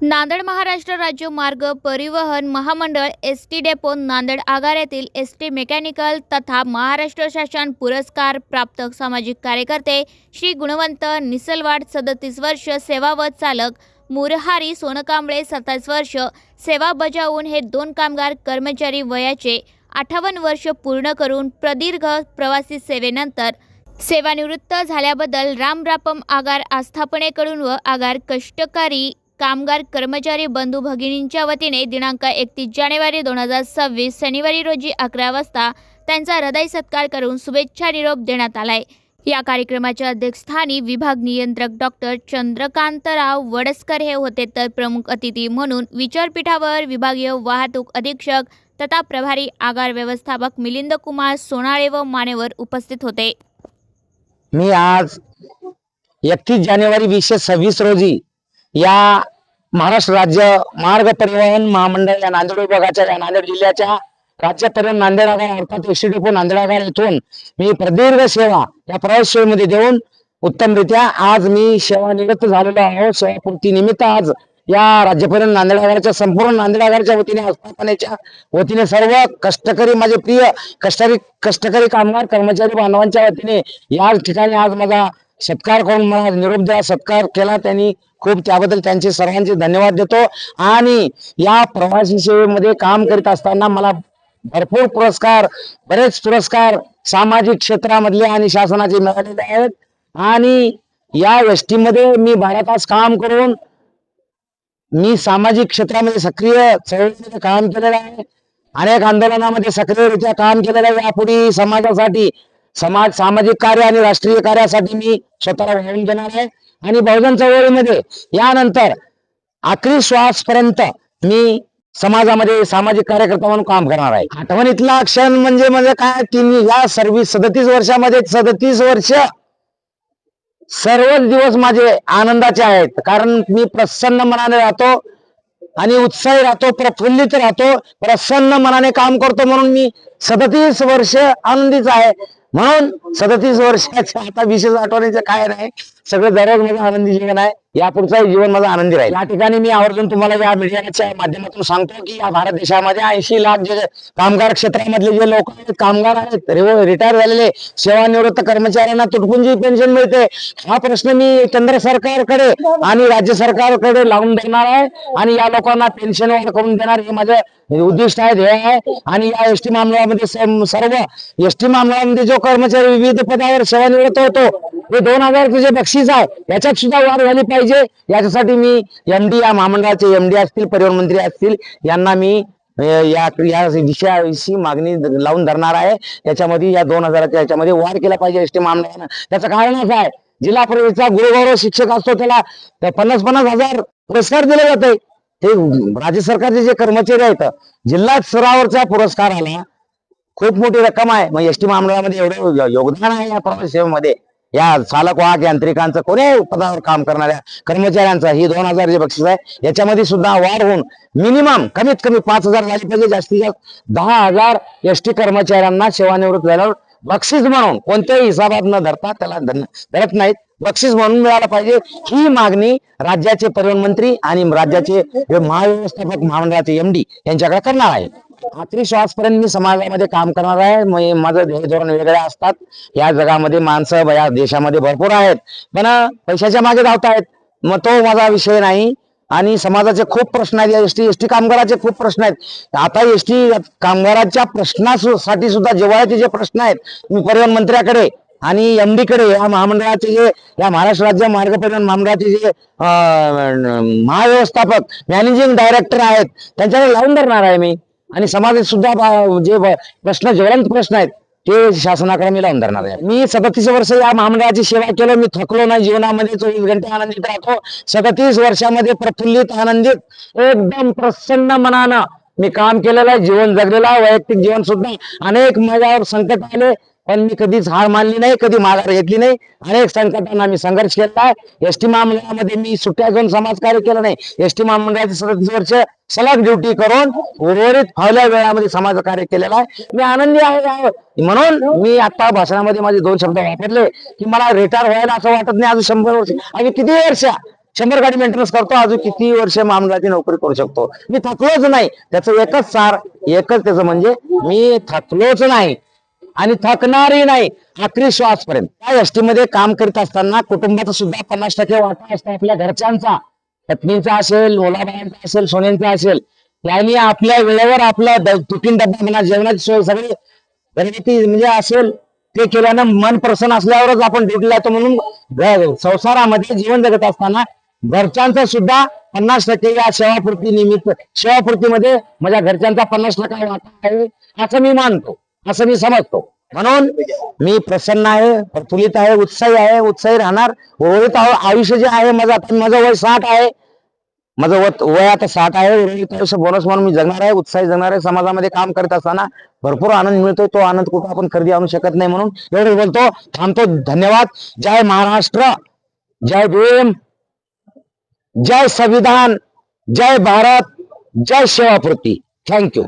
नांदेड महाराष्ट्र राज्य मार्ग परिवहन महामंडळ एसटी डेपो नांदेड आगारातील एसटी मेकॅनिकल तथा महाराष्ट्र शासन पुरस्कार प्राप्त सामाजिक कार्यकर्ते श्री गुणवंत निसलवाड 37 वर्ष सेवा व चालक मुरहारी सोनकांबळे 27 वर्ष सेवा बजावून हे दोन कामगार कर्मचारी वयाचे 58 वर्ष पूर्ण करून प्रदीर्घ प्रवासी सेवेनंतर सेवानिवृत्त झाल्याबद्दल रामरापम आगार आस्थापनेकडून व आगार कष्टकरी कामगार कर्मचारी बंधू भगिनींच्या वतीने दिनांक 31 जानेवारी 2026 शनिवारी रोजी 11 वाजता त्यांचा हृदय सत्कार करून शुभेच्छा निरोप देण्यात आलाय। या कार्यक्रमाच्या अध्यक्षस्थानी विभाग नियंत्रक डॉक्टर चंद्रकांतराव वडसकर हे होते, तर प्रमुख अतिथी म्हणून विचारपीठावर विभागीय वाहतूक अधीक्षक तथा प्रभारी आगार व्यवस्थापक मिलिंद कुमार सोनाळे व मान्यवर उपस्थित होते। मी आज 31 जानेवारी 2026 रोजी या महाराष्ट्र राज्य मार्ग परिवहन महामंडळ या नांदेड विभागाच्या या नांदेड जिल्ह्याच्या राज्यपर्यंत नांदेड आगार अर्थात एसटी डेपो नांदेड आगार येथून मी प्रदीर्घ सेवा या प्रवास सेवेमध्ये देऊन उत्तमरित्या आज मी सेवानिवृत्त झालेलो आहोत। सेवापूर्ती निमित्त आज या राज्यपर्यंत नांदेड आगाराच्या संपूर्ण नांदेड आगाराच्या वतीने आस्थापनेच्या वतीने सर्व कष्टकरी माझे प्रिय कष्टकरी कामगार कर्मचारी बांधवांच्या वतीने या ठिकाणी आज माझा सत्कार करून मला निरोप द्या सत्कार केला त्यांनी, खूप त्याबद्दल त्यांचे सर्वांचे धन्यवाद देतो। आणि या प्रवासी सेवेमध्ये काम करीत असताना मला भरपूर पुरस्कार बरेच पुरस्कार सामाजिक क्षेत्रामधले आणि शासनाचे मिळालेले आहेत। आणि या एसटी मध्ये मी 12 तास काम करून मी सामाजिक क्षेत्रामध्ये सक्रिय चळवळीमध्ये काम केलेलं आहे, अनेक आंदोलनामध्ये सक्रियरित्या काम केलेलं आहे। यापुढे समाजासाठी सामाजिक कार्य आणि राष्ट्रीय कार्यासाठी मी स्वतःला वाहून देणार आहे आणि बहुजन चळवळीमध्ये यानंतर आखरी श्वासपर्यंत मी समाजामध्ये सामाजिक कार्यकर्ता म्हणून काम करणार आहे। आठवणीतला क्षण म्हणजे काय की या 37 वर्षामध्ये 37 वर्ष सर्वच दिवस माझे आनंदाचे आहेत, कारण मी प्रसन्न मनाने राहतो आणि उत्साही राहतो, प्रफुल्लित राहतो, प्रसन्न मनाने काम करतो, म्हणून मी 37 वर्ष आनंदीच आहे। म्हणून 37 वर्षाच्या आता विशेष आठवणीचं काय नाही, सगळं दररोज माझं आनंदी जीवन आहे, यापुढचंही जीवन माझं आनंदी राहील। या ठिकाणी मी आवर्जून तुम्हाला या मीडियाच्या माध्यमातून सांगतो की या भारत देशामध्ये 80 लाख जे कामगार क्षेत्रामधले जे लोक आहेत, कामगार आहेत, रिटायर झालेले सेवानिवृत्त कर्मचाऱ्यांना तुटपुंजी पेन्शन मिळते, हा प्रश्न मी केंद्र सरकारकडे आणि राज्य सरकारकडे लावून देणार आहे आणि या लोकांना पेन्शन वाढ करून देणार हे माझं उद्दिष्ट आहे, ध्येय आहे। आणि या एसटी महामंडळामध्ये सर्व एसटी महामंडळामध्ये जो कर्मचारी विविध पदावर सेवानिवृत्त होतो हे 2000 जे बक्षीस आहे याच्यात सुद्धा वाढ झाली पाहिजे, याच्यासाठी मी एमडी या महामंडळाचे एमडी असतील, परिवहन मंत्री असतील, यांना मी या विषयाविषयी मागणी लावून धरणार आहे। याच्यामध्ये या 2000च्या याच्यामध्ये वाढ केला पाहिजे एसटी महामंडळानं। त्याचं कारण असं आहे, जिल्हा परिषदेचा गुरुगौरव शिक्षक असतो त्याला 50-50 हजार पुरस्कार दिले जाते। हे राज्य सरकारचे जे कर्मचारी आहेत जिल्हा स्तरावरचा पुरस्कार आला, खूप मोठी रक्कम आहे। मग एसटी महामंडळामध्ये एवढे योगदान आहे या प्रवासी सेवेमध्ये, या चालक वाहक यांत्रिकांचं कोणी पदावर काम करणाऱ्या कर्मचाऱ्यांचं ही 2000 जे बक्षीस आहे याच्यामध्ये सुद्धा वाढ होऊन मिनिमम कमीत कमी 5000 झाली पाहिजे, जास्तीत जास्त 10,000 एसटी कर्मचाऱ्यांना सेवानिवृत्त झाल्यावर बक्षीस म्हणून कोणत्याही हिसाबात न धरता त्याला धरत नाहीत, बक्षीस म्हणून मिळालं पाहिजे, ही मागणी राज्याचे परिवहन मंत्री आणि राज्याचे महाव्यवस्थापक महामंडळाचे एमडी यांच्याकडे करणार आहे। आखरी श्वासपर्यंत मी समाजामध्ये काम करणार आहे। माझं ध्येय धोरण वेगळे असतात, या जगामध्ये माणसं या देशामध्ये भरपूर आहेत, पण पैशाच्या मागे धावतायत, मग तो माझा विषय नाही। आणि समाजाचे खूप प्रश्न आहेत, एसटी कामगाराचे खूप प्रश्न आहेत। आता एसटी कामगाराच्या प्रश्नासाठी सुद्धा जिव्हाळ्याचे जे प्रश्न आहेत मी परिवहन मंत्र्याकडे आणि एमडी कडे या महामंडळाचे जे या महाराष्ट्र राज्य मार्ग परिवहन महामंडळाचे जे महाव्यवस्थापक मॅनेजिंग डायरेक्टर आहेत त्यांच्याकडे लावून धरणार आहे मी। आणि समाजात सुद्धा जे प्रश्न ज्वलंत प्रश्न आहेत ते शासनाकडे मी लावून धरणार आहे। मी 37 वर्ष या महामंडळाची सेवा केली, मी थकलो नाही जीवनामध्ये, 24 घंटे आनंदित राहतो। 37 वर्षामध्ये प्रफुल्लित आनंदित एकदम प्रसन्न मनानं मी काम केलेलं आहे, जीवन जगलेलं आहे। वैयक्तिक जीवन सुद्धा अनेक माझ्यावर संकट आले, पण मी कधीच हार मानली नाही, कधी माघार घेतली नाही, अनेक संकटांना मी संघर्ष केला आहे। एसटी महामंडळामध्ये मी सुट्ट्या घेऊन समाजकार्य केलं नाही, एसटी महामंडळाचे 37 वर्ष सलग ड्युटी करून उर्वरित फावल्या वेळामध्ये समाजकार्य केलेलं आहे, मी आनंदी आहे। म्हणून मी आता भाषणामध्ये माझे 2 शब्द वापरले की मला रिटायर व्हायला असं वाटत नाही, अजून 100 वर्ष आणि किती वर्ष 100 गाडी मेंटेनन्स करतो, अजून किती वर्ष महामंडळाची नोकरी करू शकतो. मी थकलोच नाही. त्याचं एकच सार, एकच त्याचं म्हणजे मी थकलोच नाही आणि थकणारही नाही आखरी श्वासपर्यंत. त्या एसटी मध्ये काम करीत असताना कुटुंबाचा सुद्धा 50% वाटा असतो आपल्या घरच्यांचा, पत्नीचा असेल, मुलाबाळांचा असेल, सोन्यांचा असेल. त्यांनी आपल्या वेळेवर आपला टिफिन डब्बा म्हणा, जेवणाची सोय सगळी घरगुती म्हणजे असेल ते केल्यानं मन प्रसन्न असल्यावरच आपण ड्युटीला येतो. म्हणून संसारामध्ये जीवन जगत असताना घरच्यांचा सुद्धा 50% या सेवापूर्ती निमित्त, सेवापूर्तीमध्ये माझ्या घरच्यांचा 50% वाटा आहे असं मी मानतो, असं मी समजतो. म्हणून मी प्रसन्न आहे, प्रफुल्लित आहे, उत्साही राहणार. उर्वरित आयुष्य जे आहे माझं वय 60 आहे, माझं वय आता 60 आहे. उर्वरित आयुष्य बोनस म्हणून मी जगणार आहे, उत्साही जगणार आहे. समाजामध्ये काम करत असताना भरपूर आनंद मिळतोय, तो आनंद कुठं आपण खरेदी आणू शकत नाही. म्हणून एवढं बोलतो, थांबतो. धन्यवाद. जय महाराष्ट्र, जय भीम, जय संविधान, जय भारत, जय सेवापूर्ती. थँक्यू.